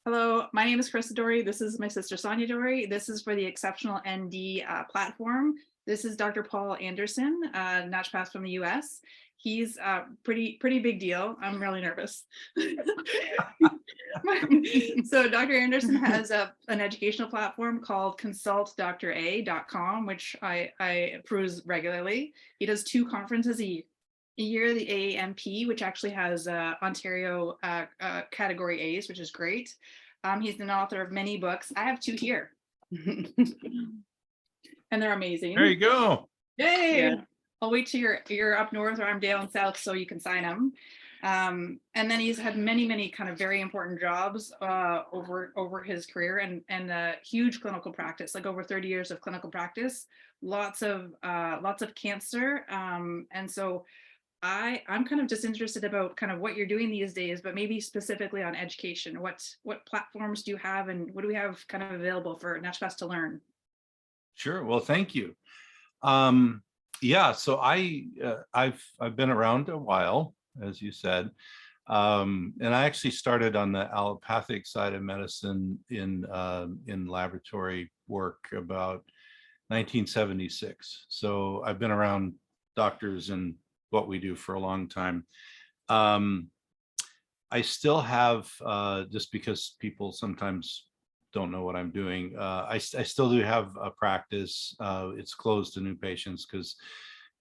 Hello, my name is Krista Dory. This is my sister Sonia Dory. This is for the Exceptional ND platform. This is Dr. Paul Anderson, naturopath from the US. He's pretty big deal. I'm really nervous. So Dr. Anderson has an educational platform called consultdra.com, which I peruse regularly. He does 2 conferences a year, the AAMP, which actually has Ontario category A's, which is great. He's an author of many books. I have 2 here. And they're amazing. There you go. Yay! Yeah. I'll wait till you're up north or I'm down south so you can sign them. And then he's had many kind of very important jobs over his career and huge clinical practice, like over 30 years of clinical practice, lots of cancer. And so I'm kind of just interested about kind of what you're doing these days, but maybe specifically on education. What platforms do you have, and what do we have kind of available for naturopaths to learn? Sure. Well, thank you. Yeah, so I've been around a while, as you said, and I actually started on the allopathic side of medicine in laboratory work about 1976. So I've been around doctors and what we do for a long time. I still have, just because people sometimes don't know what I'm doing, I still do have a practice. It's closed to new patients because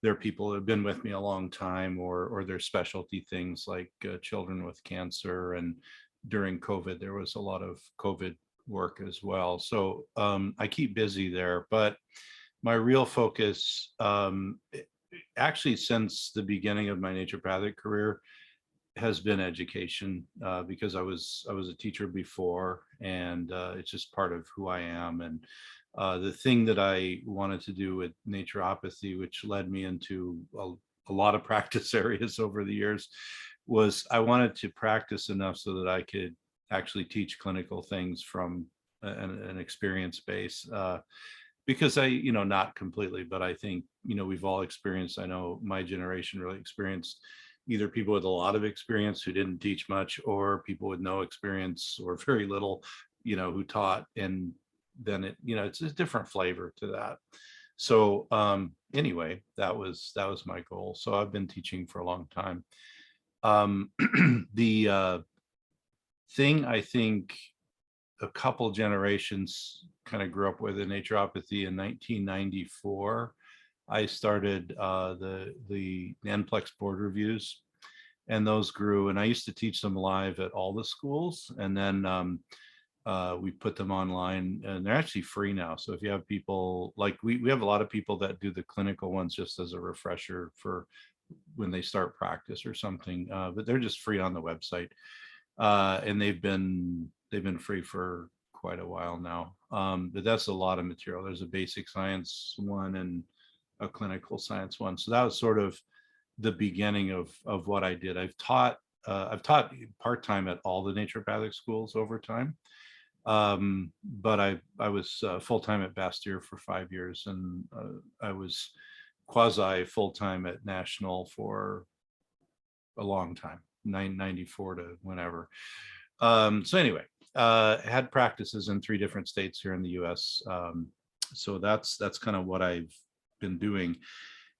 there are people that have been with me a long time, or their specialty things like children with cancer. And during COVID, there was a lot of COVID work as well. So I keep busy there, but my real focus, actually since the beginning of my naturopathic career, has been education, because I was a teacher before, and it's just part of who I am. And the thing that I wanted to do with naturopathy, which led me into a lot of practice areas over the years, was I wanted to practice enough so that I could actually teach clinical things from an experience base. Because not completely, but I think, we've all experienced, I know my generation really experienced either people with a lot of experience who didn't teach much, or people with no experience or very little, who taught. And then it's a different flavor to that. So anyway, that was my goal. So I've been teaching for a long time. The thing I think a couple generations kind of grew up with in naturopathy, in 1994, I started the NPLEX board reviews, and those grew. And I used to teach them live at all the schools, and then we put them online, and they're actually free now. So if you have people like we have a lot of people that do the clinical ones just as a refresher for when they start practice or something, but they're just free on the website, and they've been free for quite a while now. But that's a lot of material. There's a basic science one and a clinical science one. So that was sort of the beginning of what I did. I've taught part-time at all the naturopathic schools over time. But I was full-time at Bastyr for 5 years, and I was quasi full-time at National for a long time, 94 to whenever. So anyway, had practices in 3 different states here in the US. So that's kind of what I've been doing.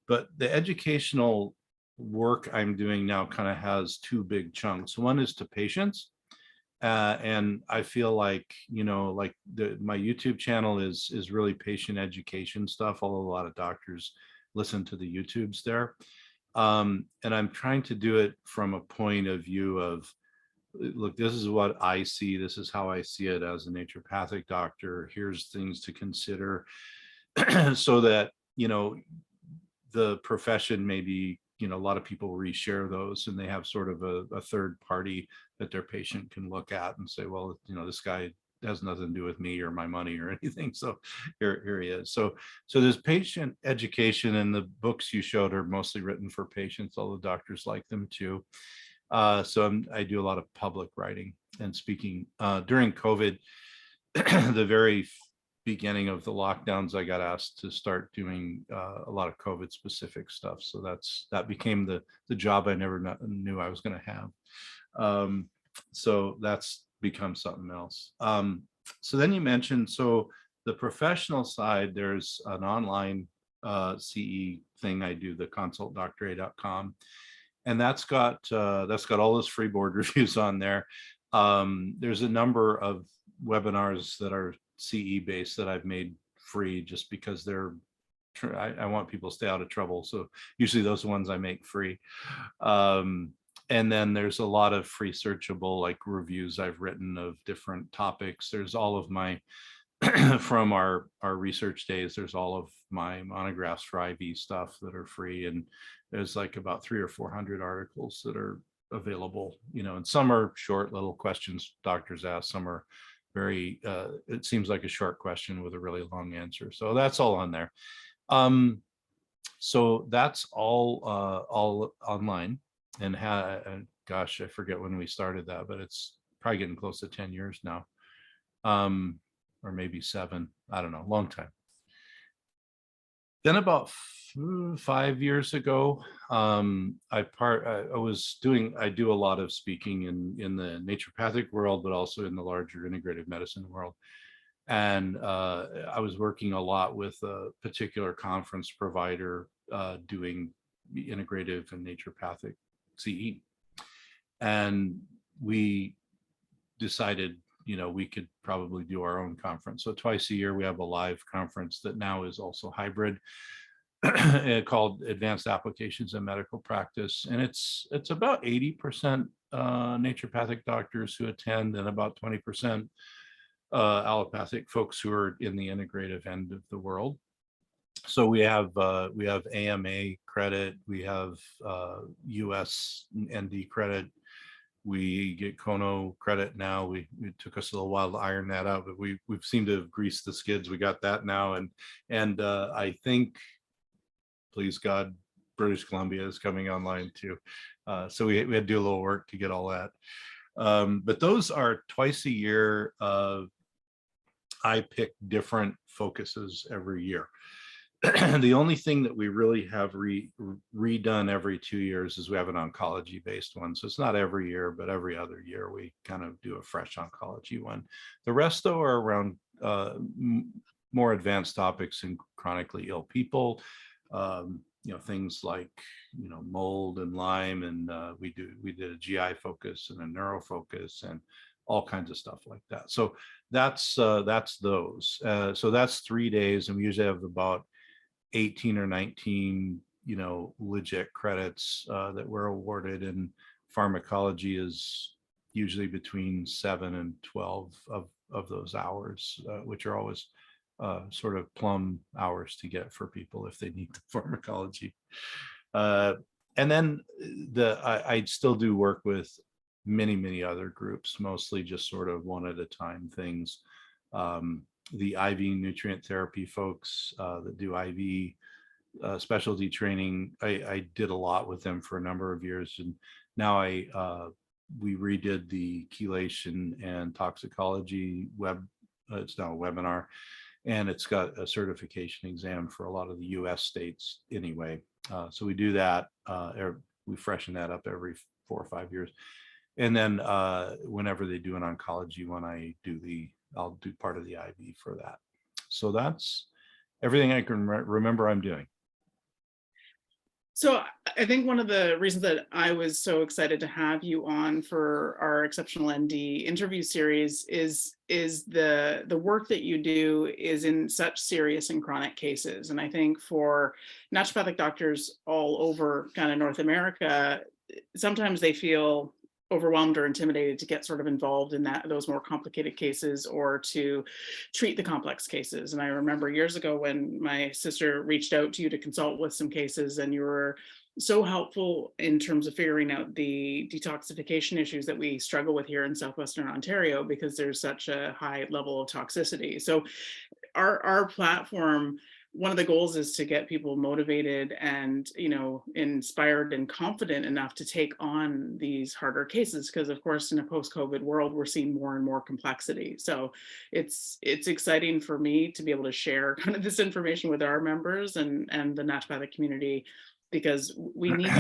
But the educational work I'm doing now kind of has 2 big chunks. One is to patients. And I feel like, my YouTube channel is really patient education stuff, although a lot of doctors listen to the YouTubes there. And I'm trying to do it from a point of view of, look, this is what I see. This is how I see it as a naturopathic doctor. Here's things to consider so that, the profession, maybe, a lot of people reshare those, and they have sort of a third party that their patient can look at and say, well, this guy has nothing to do with me or my money or anything. So here he is. So there's patient education, and the books you showed are mostly written for patients, although doctors like them too. So I do a lot of public writing and speaking. During COVID, the very beginning of the lockdowns, I got asked to start doing a lot of COVID specific stuff. So that became the job I never knew I was going to have. So that's become something else. So then you mentioned, so the professional side, there's an online CE thing I do, the consultdra.com, and that's got all those free board reviews on there. There's a number of webinars that are CE based that I've made free just because I want people to stay out of trouble. So usually those ones I make free. And then there's a lot of free searchable like reviews I've written of different topics. There's all of my from our research days, there's all of my monographs for IV stuff that are free, and there's like about 300 or 400 articles that are available, and some are short little questions doctors ask, some are very it seems like a short question with a really long answer, so that's all on there. So that's all online, and gosh, I forget when we started that, but it's probably getting close to 10 years now. Or maybe 7, I don't know, long time. Then about 5 years ago, I do a lot of speaking in the naturopathic world, but also in the larger integrative medicine world. And I was working a lot with a particular conference provider doing integrative and naturopathic CE. And we decided, we could probably do our own conference. So twice a year, we have a live conference that now is also hybrid called Advanced Applications in Medical Practice. And it's about 80% naturopathic doctors who attend and about 20% allopathic folks who are in the integrative end of the world. So we have AMA credit, we have US ND credit, we get Kono credit now. It took us a little while to iron that out, but we've seemed to have greased the skids. We got that now, and I think, please God, British Columbia is coming online too. So we had to do a little work to get all that. But those are twice a year. I pick different focuses every year. The only thing that we really have redone every 2 years is we have an oncology based one. So it's not every year, but every other year we kind of do a fresh oncology one. The rest though are around more advanced topics in chronically ill people, things like, mold and Lyme, and we did a GI focus and a neuro focus and all kinds of stuff like that. So that's those. So that's 3 days, and we usually have about 18 or 19, legit credits that we're awarded, and pharmacology is usually between 7 and 12 of those hours, which are always sort of plum hours to get for people if they need the pharmacology. And then I still do work with many other groups, mostly just sort of one at a time things. The IV nutrient therapy folks that do IV specialty training, I did a lot with them for a number of years, and now we redid the chelation and toxicology it's now a webinar, and it's got a certification exam for a lot of the US states anyway. So we do that, we freshen that up every 4 or 5 years. And then whenever they do an oncology one, I'll do part of the IV for that. So that's everything I can remember I'm doing. So I think one of the reasons that I was so excited to have you on for our Exceptional ND interview series is the work that you do is in such serious and chronic cases. And I think for naturopathic doctors all over kind of North America, sometimes they feel overwhelmed or intimidated to get sort of involved in those more complicated cases or to treat the complex cases. And I remember years ago when my sister reached out to you to consult with some cases, and you were so helpful in terms of figuring out the detoxification issues that we struggle with here in Southwestern Ontario, because there's such a high level of toxicity. So our platform, one of the goals is to get people motivated and, inspired and confident enough to take on these harder cases. Because of course, in a post-COVID world, we're seeing more and more complexity. So it's exciting for me to be able to share kind of this information with our members and the naturopathic community, because we need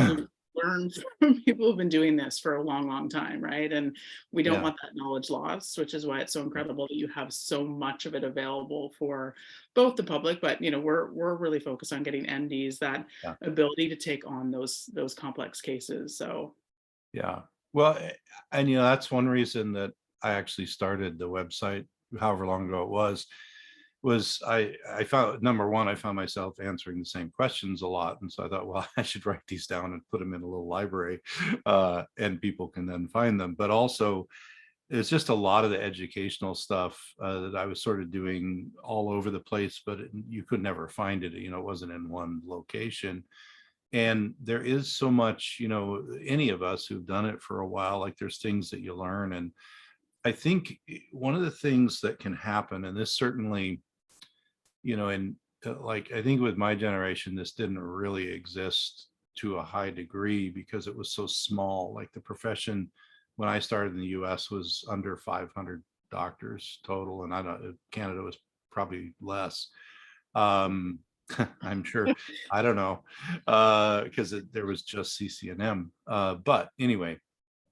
learn from people who've been doing this for a long, long time, right? And we don't Yeah. want that knowledge lost, which is why it's so incredible that you have so much of it available for both the public, but we're really focused on getting MDs that Yeah. ability to take on those complex cases. So Yeah. Well, and that's one reason that I actually started the website, however long ago it was I found, number one, I found myself answering the same questions a lot. And so I thought, well, I should write these down and put them in a little library, and people can then find them. But also, it's just a lot of the educational stuff that I was sort of doing all over the place, but you could never find it. It wasn't in one location. And there is so much, any of us who've done it for a while, like there's things that you learn. And I think one of the things that can happen, and this certainly, and like I think with my generation, this didn't really exist to a high degree because it was so small. Like the profession when I started in the US was under 500 doctors total. And I don't, Canada was probably less. Um, I'm sure, I don't know, because there was just CCNM. But anyway,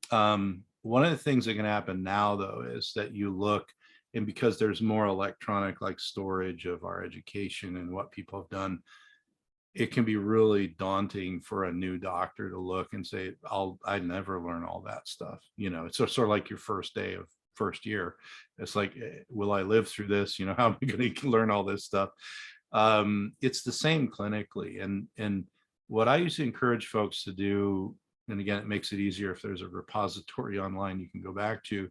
one of the things that can happen now, though, is that you look, and because there's more electronic like storage of our education and what people have done, it can be really daunting for a new doctor to look and say, I never learn all that stuff. It's sort of like your first day of first year. It's like, will I live through this? How am I going to learn all this stuff? It's the same clinically. And what I used to encourage folks to do, and again, it makes it easier if there's a repository online you can go back to,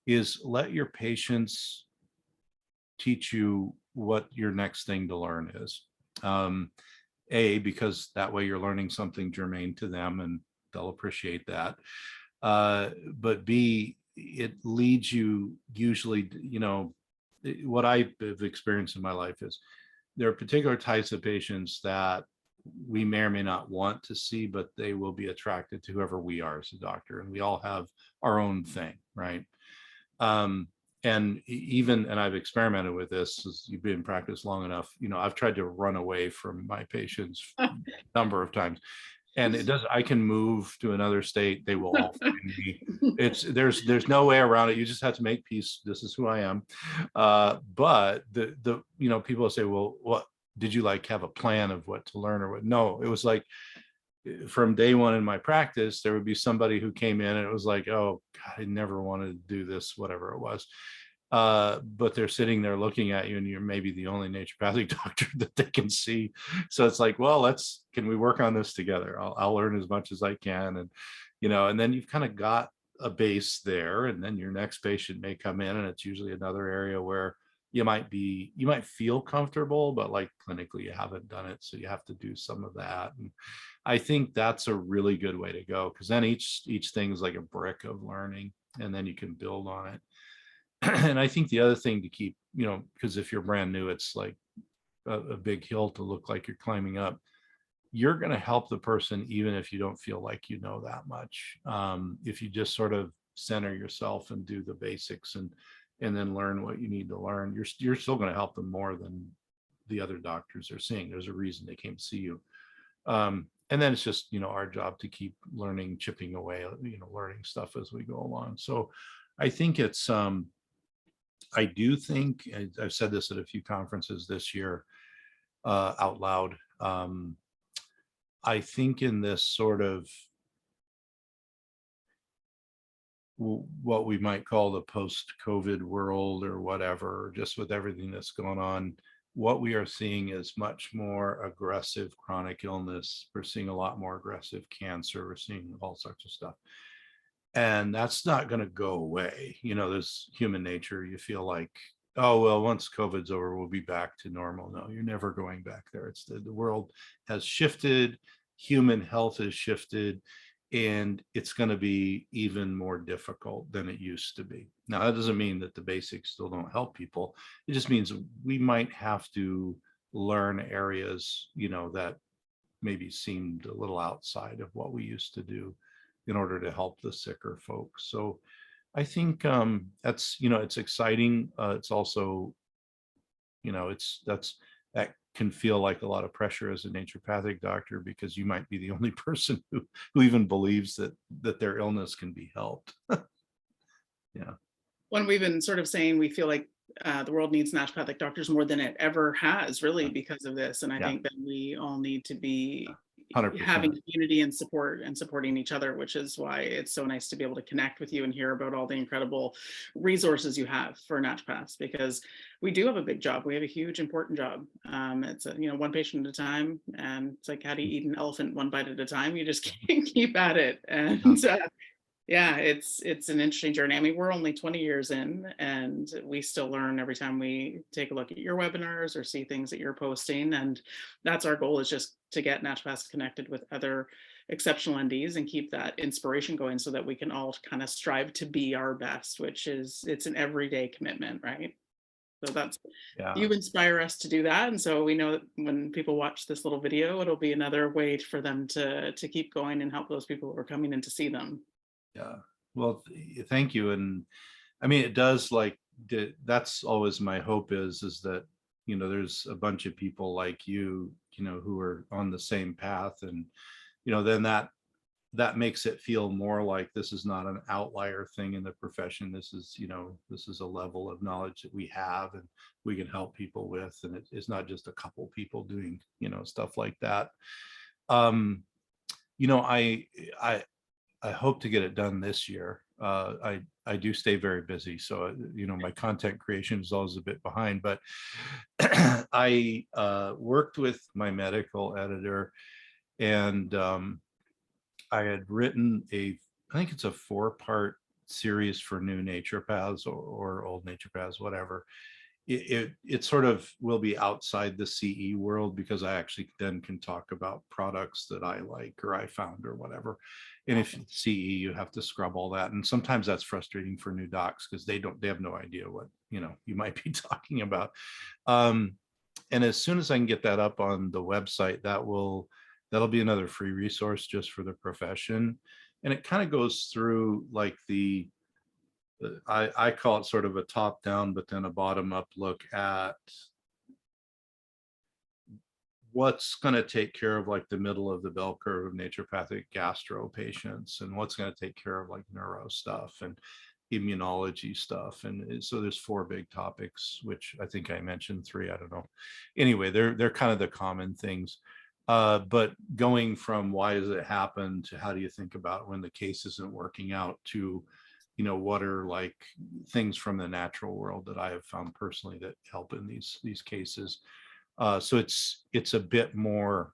is let your patients teach you what your next thing to learn is. Because that way you're learning something germane to them and they'll appreciate that. But B, it leads you usually, what I've experienced in my life is there are particular types of patients that we may or may not want to see, but they will be attracted to whoever we are as a doctor. And we all have our own thing, right? And I've experimented with this as you've been in practice long enough, I've tried to run away from my patients a number of times. And I can move to another state, they will all find me. There's no way around it. You just have to make peace. This is who I am. But the people will say, well, what did you have a plan of what to learn or what? No, it was like from day one in my practice, there would be somebody who came in and it was like, oh God, I never wanted to do this, whatever it was. But they're sitting there looking at you and you're maybe the only naturopathic doctor that they can see. So it's like, well, can we work on this together? I'll learn as much as I can. And, and then you've kind of got a base there, and then your next patient may come in and it's usually another area where you might feel comfortable, but like clinically you haven't done it. So you have to do some of that. And I think that's a really good way to go, because then each thing is like a brick of learning and then you can build on it. And I think the other thing to keep, because if you're brand new, it's like a big hill to look like you're climbing up. You're going to help the person even if you don't feel like you know that much. If you just sort of center yourself and do the basics and then learn what you need to learn, you're still going to help them more than the other doctors are seeing. There's a reason they came to see you. And then it's just, our job to keep learning, chipping away, learning stuff as we go along. So I think I do think, I've said this at a few conferences this year out loud. I think in this sort of what we might call the post-COVID world or whatever, just with everything that's going on, what we are seeing is much more aggressive chronic illness. We're seeing a lot more aggressive cancer. We're seeing all sorts of stuff. And that's not going to go away. There's human nature. You feel like, oh, well, once COVID's over, we'll be back to normal. No, you're never going back there. It's the world has shifted. Human health has shifted. And it's going to be even more difficult than it used to be. Now, that doesn't mean that the basics still don't help people. It just means we might have to learn areas, that maybe seemed a little outside of what we used to do in order to help the sicker folks. So I think that's, it's exciting. It's also, that can feel like a lot of pressure as a naturopathic doctor, because you might be the only person who even believes that their illness can be helped. Yeah. When we've been sort of saying we feel like the world needs naturopathic doctors more than it ever has, really, because of this. And I Yeah. think that we all need to be 100%. having community and support and supporting each other, which is why it's so nice to be able to connect with you and hear about all the incredible resources you have for naturopaths, because we do have a big job. We have a huge, important job. It's one patient at a time, and it's like, how do you eat an elephant one bite at a time? You just can't keep at it. And yeah, it's an interesting journey. I mean, we're only 20 years in, and we still learn every time we take a look at your webinars or see things that you're posting. And that's our goal, is just to get naturopaths connected with other exceptional NDs and keep that inspiration going, so that we can all kind of strive to be our best, it's an everyday commitment, right? So that's, you inspire us to do that. And so we know that when people watch this little video, it'll be another way for them to keep going and help those people who are coming in to see them. Yeah. Well, thank you. And I mean, it does, like, that's always my hope is that, there's a bunch of people like you, who are on the same path. And, then that makes it feel more like this is not an outlier thing in the profession. This is, this is a level of knowledge that we have and we can help people with. And it's not just a couple people doing, stuff like that. I hope to get it done this year. I do stay very busy, so my content creation is always a bit behind. But I worked with my medical editor, and I had written I think it's a 4-part series for new naturopaths or old naturopaths, whatever. It sort of will be outside the CE world, because I actually then can talk about products that I like or I found or whatever. And if it's CE, you have to scrub all that. And sometimes that's frustrating for new docs, because they have no idea what, you might be talking about. And as soon as I can get that up on the website, that'll be another free resource just for the profession. And it kind of goes through like I call it sort of a top down, but then a bottom up look at what's going to take care of like the middle of the bell curve of naturopathic gastro patients, and what's going to take care of like neuro stuff and immunology stuff. And so there's 4 big topics, which I think I mentioned 3, I don't know. Anyway, they're kind of the common things. But going from why does it happen to how do you think about when the case isn't working out to, what are like things from the natural world that I have found personally that help in these cases. So it's a bit more,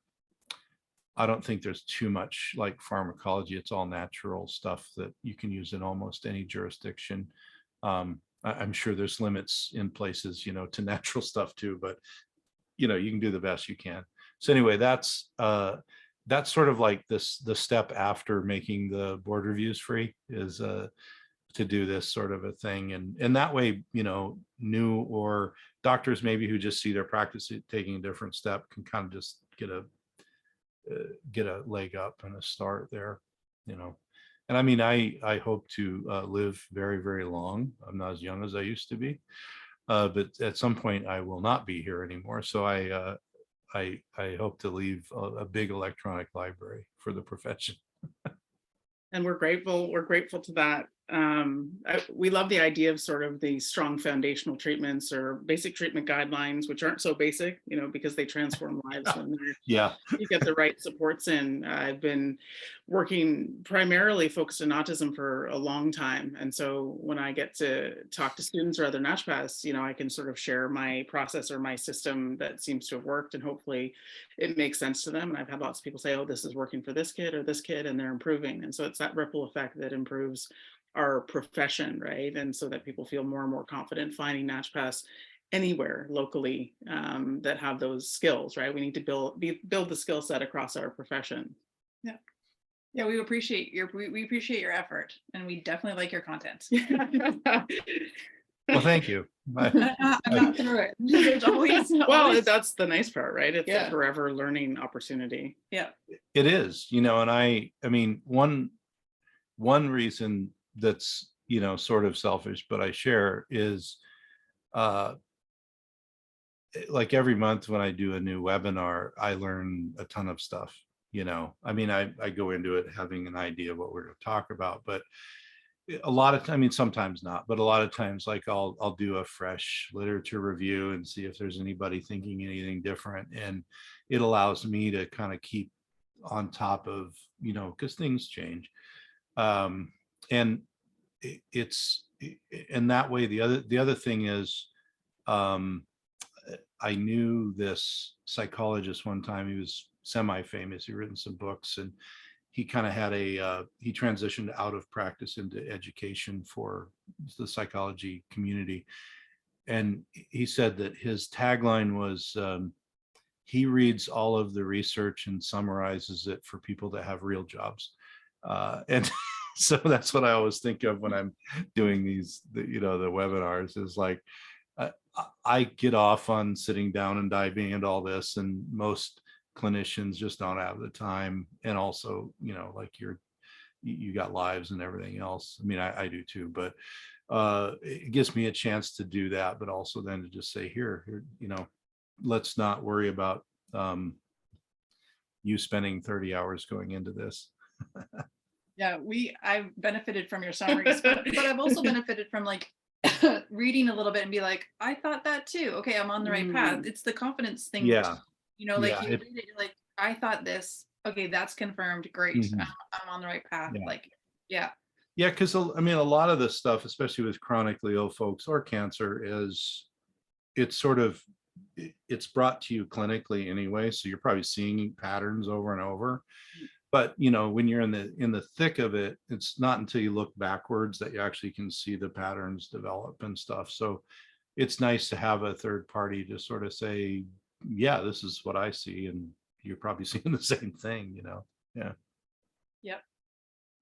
I don't think there's too much like pharmacology. It's all natural stuff that you can use in almost any jurisdiction. I'm sure there's limits in places, to natural stuff too, but you can do the best you can. So anyway, that's sort of like the step after making the board reviews free is to do this sort of a thing. And that way, new or doctors maybe who just see their practice taking a different step can kind of just get a leg up and a start there, And I mean, I hope to live very, very long. I'm not as young as I used to be, but at some point I will not be here anymore. So I hope to leave a big electronic library for the profession. And we're grateful to that. We love the idea of sort of the strong foundational treatments or basic treatment guidelines, which aren't so basic, because they transform lives when you get the right supports in. I've been working primarily focused on autism for a long time. And so when I get to talk to students or other naturopaths, I can sort of share my process or my system that seems to have worked, and hopefully it makes sense to them. And I've had lots of people say, oh, this is working for this kid or this kid, and they're improving. And so it's that ripple effect that improves our profession, right? And so that people feel more and more confident finding naturopaths anywhere locally that have those skills, right? We need to build the skill set across our profession. Yeah, we appreciate your effort, and we definitely like your content. Well, thank you. I'm not through it. There's always, well, that's the nice part, right? It's Yeah. a forever learning opportunity. Yeah. It is, and I mean, one reason that's, sort of selfish, but I share is like every month when I do a new webinar, I learn a ton of stuff. I mean, I go into it having an idea of what we're going to talk about, but a lot of, I mean, sometimes not, but a lot of times, like I'll do a fresh literature review and see if there's anybody thinking anything different, and it allows me to kind of keep on top of, because things change, and it's and that way. The other thing is, I knew this psychologist one time. He was semi-famous. He'd written some books, and he kind of had he transitioned out of practice into education for the psychology community. And he said that his tagline was, he reads all of the research and summarizes it for people that have real jobs. And so that's what I always think of when I'm doing the webinars, is like, I get off on sitting down and diving into all this, and most clinicians just don't have the time. And also, like you got lives and everything else. I mean, I do too, but it gives me a chance to do that, but also then to just say, here, let's not worry about you spending 30 hours going into this. Yeah, I've benefited from your summaries, but I've also benefited from like reading a little bit and be like, I thought that too. Okay, I'm on the right path. It's the confidence thing. Yeah. Like you read it, you're like, I thought this. Okay, that's confirmed. Great. Mhm. I'm on the right path. Yeah. Like, yeah. Yeah, because I mean, a lot of this stuff, especially with chronically ill folks or cancer, it's brought to you clinically anyway. So you're probably seeing patterns over and over. But when you're in the thick of it, it's not until you look backwards that you actually can see the patterns develop and stuff. So it's nice to have a third party to sort of say, yeah, this is what I see, and you're probably seeing the same thing. Yeah. Yep.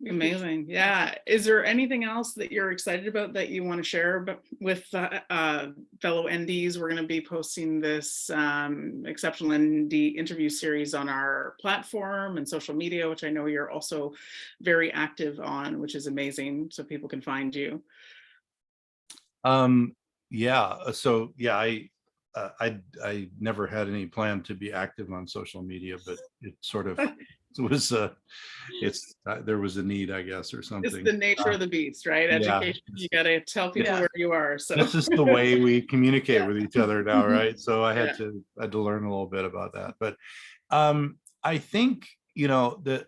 Amazing. Yeah. Is there anything else that you're excited about that you want to share with fellow NDs? We're going to be posting this exceptional ND interview series on our platform and social media, which I know you're also very active on, which is amazing. So people can find you. Yeah. So yeah, I never had any plan to be active on social media, but it sort of was there was a need, I guess, or something. It's the nature of the beast, right? Yeah. Education. You got to tell people where you are. So this is the way we communicate with each other now, right? So I had to learn a little bit about that. But I think that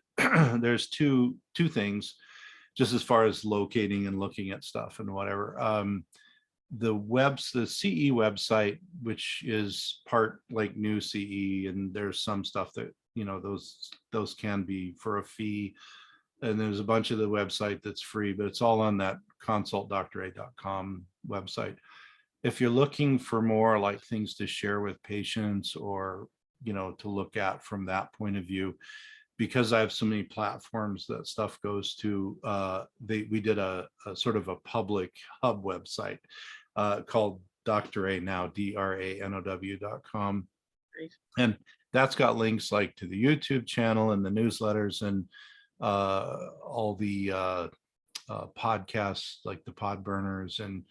there's two things, just as far as locating and looking at stuff and whatever. The CE website, which is part like new CE, and there's some stuff that those can be for a fee, and there's a bunch of the website that's free, but it's all on that consultdra.com website. If you're looking for more like things to share with patients, or to look at from that point of view, because I have so many platforms that stuff goes to, we did a sort of a public hub website called Dr. A Now, DRANOW.com. Great. And that's got links like to the YouTube channel and the newsletters and all the podcasts, like the pod burners, and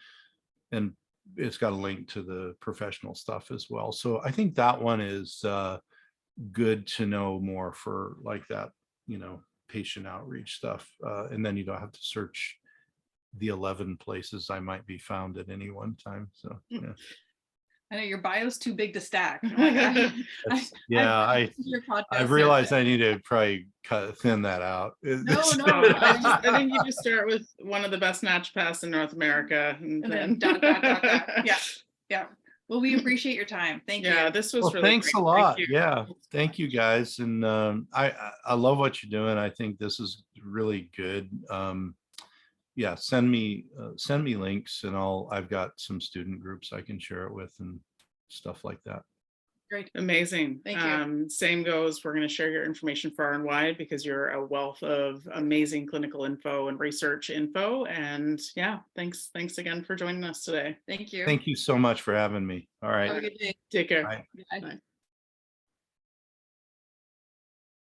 it's got a link to the professional stuff as well. So I think that one is good to know more for like that, patient outreach stuff. And then you don't have to search the 11 places I might be found at any one time. So yeah. I know your bio's too big to stack. I've realized I need to probably thin that out. No. I think you just start with one of the best naturopaths in North America, and then dot. Yeah. Well, we appreciate your time. Thank you. Yeah, this was really thanks great. a lot. Yeah, thank you guys, and I love what you're doing. I think this is really good. Yeah, send me links, and I've got some student groups I can share it with and stuff like that. Great. Amazing. Thank you. Same goes. We're going to share your information far and wide, because you're a wealth of amazing clinical info and research info. And yeah, thanks again for joining us today. Thank you. Thank you so much for having me. All right. Have a good day. Take care. Bye. Bye. Bye.